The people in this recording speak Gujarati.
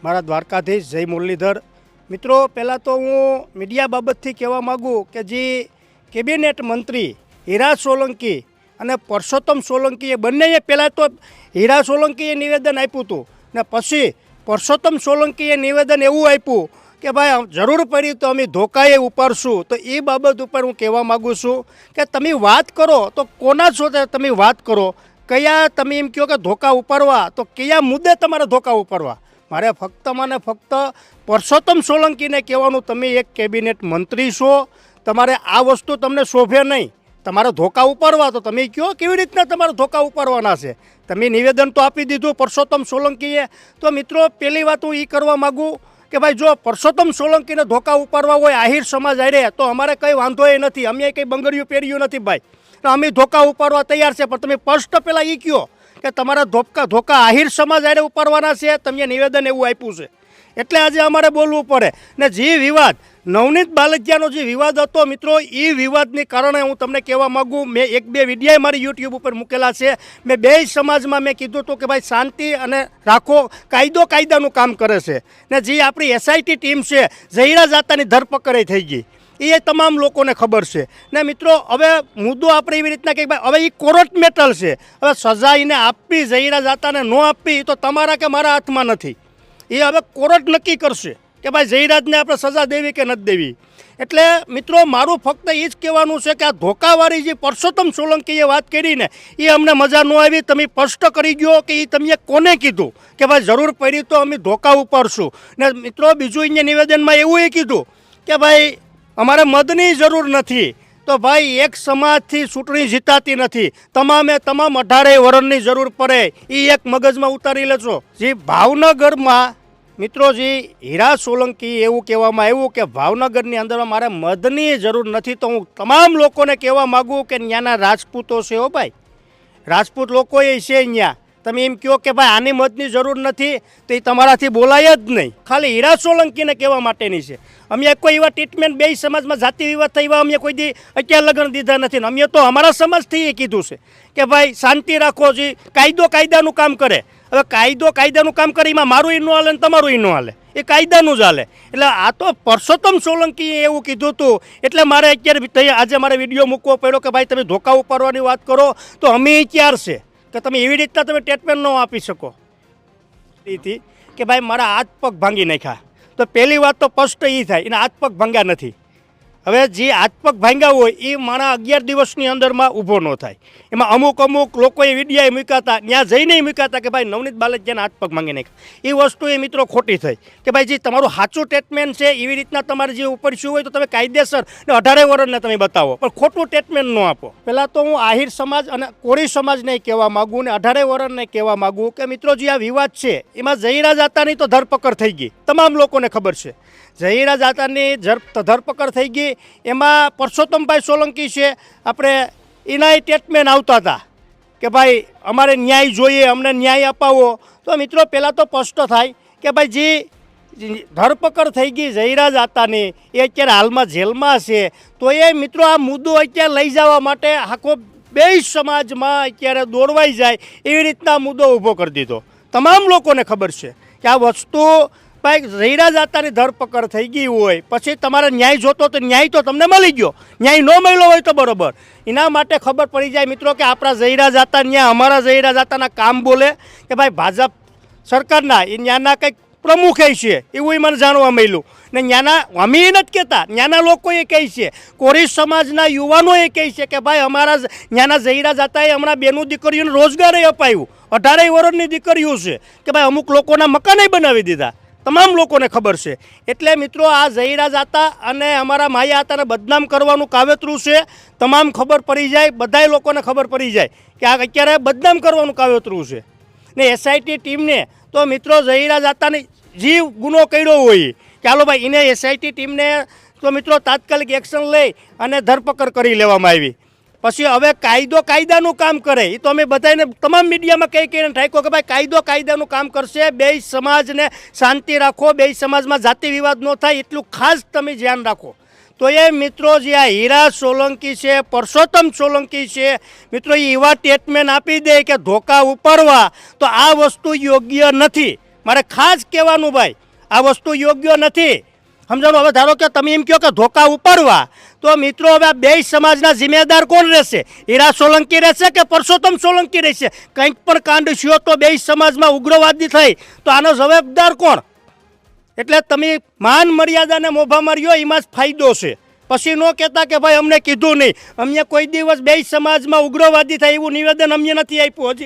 મારા દ્વારકાધીશ જય મુરલીધર। મિત્રો, પહેલાં તો હું મીડિયા બાબતથી કહેવા માગું કે જે કેબિનેટ મંત્રી હીરા સોલંકી અને પરસોત્તમ સોલંકીએ બંનેએ પહેલાં તો હીરા સોલંકીએ નિવેદન આપ્યું હતું ને પછી પરસોત્તમ સોલંકીએ નિવેદન એવું આપ્યું કે ભાઈ જરૂર પડી તો અમે ધોકાએ ઉપાડશું। તો એ બાબત ઉપર હું કહેવા માગું છું કે તમે વાત કરો તો કોના છો તમે વાત કરો, કયા તમે એમ કહો કે ધોકા ઉપાડવા, તો કયા મુદ્દે તમારે ધોકા ઉપાડવા? મારે ફક્ત પરસોત્તમ સોલંકીને કહેવાનું, તમે એક કેબિનેટ મંત્રી છો, તમારે આ વસ્તુ તમને શોભે નહીં। તમારે ધોકા ઉપાડવા તો તમે કહો કેવી રીતના તમારે ધોકા ઉપાડવાના છે? તમે નિવેદન તો આપી દીધું પરસોત્તમ સોલંકીએ। તો મિત્રો, પહેલી વાત હું એ કરવા માગું કે ભાઈ જો પરસોત્તમ સોલંકીને ધોકા ઉપાડવા હોય આહિર સમાજ આરે, તો અમારે કંઈ વાંધો એ નથી, અમે કંઈ બંગડીયું પહેર્યું નથી ભાઈ, તો અમે ધોકા ઉપાડવા તૈયાર છે। પણ તમે સ્પષ્ટ પહેલાં એ કહો કે તમારા ધોકા આહિર સમાજ આરે ઉપાડવાના છે, તમે નિવેદન એવું આપ્યું છે એટલે આજે અમારે બોલવું પડે। ને જે વિવાદ નવનીત બાલકિયાનો જે વિવાદ હતો મિત્રો, એ વિવાદને કારણે હું તમને કહેવા માગું, મેં એક બે વિડીયો મારી યુટ્યુબ ઉપર મૂકેલા છે। મેં બે સમાજમાં મેં કીધું હતું કે ભાઈ શાંતિ અને રાખો, કાયદાનું કામ કરે છે। ને જે આપણી એસઆઈટી ટીમ છે, ઝહીરા જાતાની ધરપકડ થઈ ગઈ, એ તમામ લોકોને ખબર છે। ને મિત્રો, હવે મુદ્દો આપણે એવી રીતના કે ભાઈ હવે એ કોર્ટ મેટલ છે, હવે સજા એને આપવી, ઝહીરા જાતાને ન આપવી તો તમારા કે મારા હાથમાં નથી, એ હવે કોર્ટ નક્કી કરશે કે ભાઈ ઝહીરાજને આપણે સજા દેવી કે નથી દેવી। એટલે મિત્રો, મારું ફક્ત એ જ કહેવાનું છે કે આ ધોકાવાળી જે પરસોત્તમ સોલંકીએ વાત કરીને એ અમને મજા ન આવી। તમે સ્પષ્ટ કરી ગયો કે એ તમે કોને કીધું કે ભાઈ જરૂર પડી તો અમે ધોકા ઉપાડશું। ને મિત્રો, બીજું અહીંયા નિવેદનમાં એવું એ કીધું કે ભાઈ અમારે મદની જરૂર નથી, તો ભાઈ એક સમાજથી ચૂંટણી જીતાતી નથી, તમામ 18 વર્ષની જરૂર પડે, એ એક મગજમાં ઉતારી લેશો। જે ભાવનગરમાં મિત્રો, જે હીરા સોલંકી એવું કહેવામાં આવ્યું કે ભાવનગરની અંદર મારે મદની જરૂર નથી, તો હું તમામ લોકોને કહેવા માગું કે ત્યાંના રાજપૂતો છે, હો ભાઈ, રાજપૂત લોકો એ છે અહીંયા, તમે એમ કહો કે ભાઈ આની મદની જરૂર નથી તો એ તમારાથી બોલાય જ નહીં। ખાલી હીરા સોલંકીને કહેવા માટેની છે। અમે કોઈ એવા ટ્રીટમેન્ટ બે સમાજમાં જાતિ વિવાદ થયા અમે કોઈ દી અત્યારે લગ્ન દીધા નથી, ને અમે તો અમારા સમાજથી એ કીધું છે કે ભાઈ શાંતિ રાખો, જે કાયદાનું કામ કરે। હવે કાયદાનું કામ કરે, એમાં મારું ઈ ન હાલે ને તમારું ઈ ન હાલે, એ કાયદાનું જ હાલે। એટલે આ તો પરસોત્તમ સોલંકીએ એવું કીધું હતું એટલે મારે અત્યારે આજે મારે વિડીયો મૂકવો પડ્યો કે ભાઈ તમે ધોકા ઉપાડવાની વાત કરો તો અમે ક્યાર છે કે તમે એવી રીતના તમે ટ્રીટમેન્ટ ન આપી શકો કે ભાઈ મારા હાથ પગ ભાંગી નાખ્યા। તો પહેલી વાત તો સ્પષ્ટ એ થાય, એના હાથ પગ ભાંગ્યા નથી। હવે જે હાથ પગ ભાંગ્યા હોય એ માણા 11 દિવસની અંદરમાં ઊભો ન થાય। એમાં અમુક લોકોએ વિડીયા મૂક્યા હતા, ત્યાં જઈને મૂક્યા હતા કે ભાઈ નવનીત બાલકિયાના હાથ પગ માંગી નાખ્યા। એ વસ્તુ એ મિત્રો ખોટી થઈ કે ભાઈ જે તમારું સાચું ટ્રીટમેન્ટ છે એવી રીતના તમારે જે ઉપર શું હોય તો તમે કાયદેસર 18 વર્ષને તમે બતાવો, પણ ખોટું ટ્રીટમેન્ટ ન આપો। પહેલાં તો હું આહિર સમાજ અને કોળી સમાજને કહેવા માગું ને 18 વર્ષને કહેવા માગું કે મિત્રો, જે આ વિવાદ છે એમાં ઝહીરા જાતાની તો ધરપકડ થઈ ગઈ, તમામ લોકોને ખબર છે, ઝહીરા જાતાની ધરપકડ થઈ ગઈ। એમાં પરસોત્તમભાઈ સોલંકી છે, આપણે એના સ્ટેટમેન્ટ આવતા હતા કે ભાઈ અમારે ન્યાય જોઈએ, અમને ન્યાય અપાવો। તો મિત્રો, પહેલાં તો સ્પષ્ટ થાય કે ભાઈ જે ધરપકડ થઈ ગઈ ઝહીરા જાતાની, એ અત્યારે હાલમાં જેલમાં છે। તો એ મિત્રો, આ મુદ્દો અત્યારે લઈ જવા માટે આખો બે સમાજમાં અત્યારે દોરવાઈ જાય એવી રીતના મુદ્દો ઊભો કરી દીધો। તમામ લોકોને ખબર છે કે આ વસ્તુ ભાઈ ઝહીરા જાતાની ધરપકડ થઈ ગઈ હોય પછી તમારે ન્યાય જોતો તો ન્યાય તો તમને મળી ગયો, ન્યાય ન મળ્યો હોય તો બરાબર, એના માટે ખબર પડી જાય મિત્રો કે આપણા ઝહીરા જાતા ન્યા અમારા ઝહીરા જાતાના કામ બોલે કે ભાઈ ભાજપ સરકારના એ ન્યાના કંઈક પ્રમુખે છે એવું મને જાણવા મળ્યું। ને ન્યાના અમે એ નથી કહેતા, ન્યાના લોકો એ કહે છે, કોરી સમાજના યુવાનો એ કહે છે કે ભાઈ અમારા ન્યાના ઝહીરા જાતાએ હમણાં બેનું દીકરીઓને રોજગારે અપાયું, 18 વર્ષની દીકરીઓ છે કે ભાઈ અમુક લોકોના મકાને બનાવી દીધા, તમામ લોકોને ખબર છે। એટલે મિત્રો, આ ઝહીરા જાતા અને અમારા માયા આતાને બદનામ કરવાનું કાવતરું છે, તમામ ખબર પડી જાય, બધાય લોકોને ખબર પડી જાય કે આ અત્યારે બદનામ કરવાનું કાવતરું છે। ને એસઆઈટી ટીમને તો મિત્રો, ઝહીરા જાતાની જે ગુનો કર્યો હોય ચાલો ભાઈ એને એસઆઈટી ટીમને તો મિત્રો તાત્કાલિક એક્શન લઈ અને ધરપકડ કરી લેવામાં આવી। પછી હવે કાયદાનું કામ કરે, એ તો અમે બધાને તમામ મીડિયામાં કહીને ઠાક્યો કે ભાઈ કાયદાનું કામ કરશે। બે સમાજને શાંતિ રાખો, બે સમાજમાં જાતિ વિવાદ ન થાય એટલું ખાસ તમે ધ્યાન રાખો। તો એ મિત્રો, જે આ હીરા સોલંકી છે, પરસોત્તમ સોલંકી છે મિત્રો, એ એવા સ્ટેટમેન્ટ આપી દે કે ધોકા ઉપાડવા, તો આ વસ્તુ યોગ્ય નથી। મારે ખાસ કહેવાનું ભાઈ આ વસ્તુ યોગ્ય નથી. સમજાણું? હવે ધારો કે તમે એમ કહો કે ધોકા ઉપાડવા, તો મિત્રો હવે આ બે સમાજના જિમ્મેદાર કોણ રહેશે? હીરા સોલંકી રહેશે કે પરસોત્તમ સોલંકી રહેશે? કંઈક પણ કાંડ થયો તો બે સમાજમાં ઉગ્રવાદી થઈ તો આનો જવાબદાર કોણ? એટલે તમે માન મર્યાદાને મોભા માર્યો એમાં જ ફાયદો છે. પછી ન કહેતા કે ભાઈ અમને કીધું નહીં. અમને કોઈ દિવસ બે સમાજમાં ઉગ્રવાદી થાય એવું નિવેદન અમને નથી આપ્યું હજી.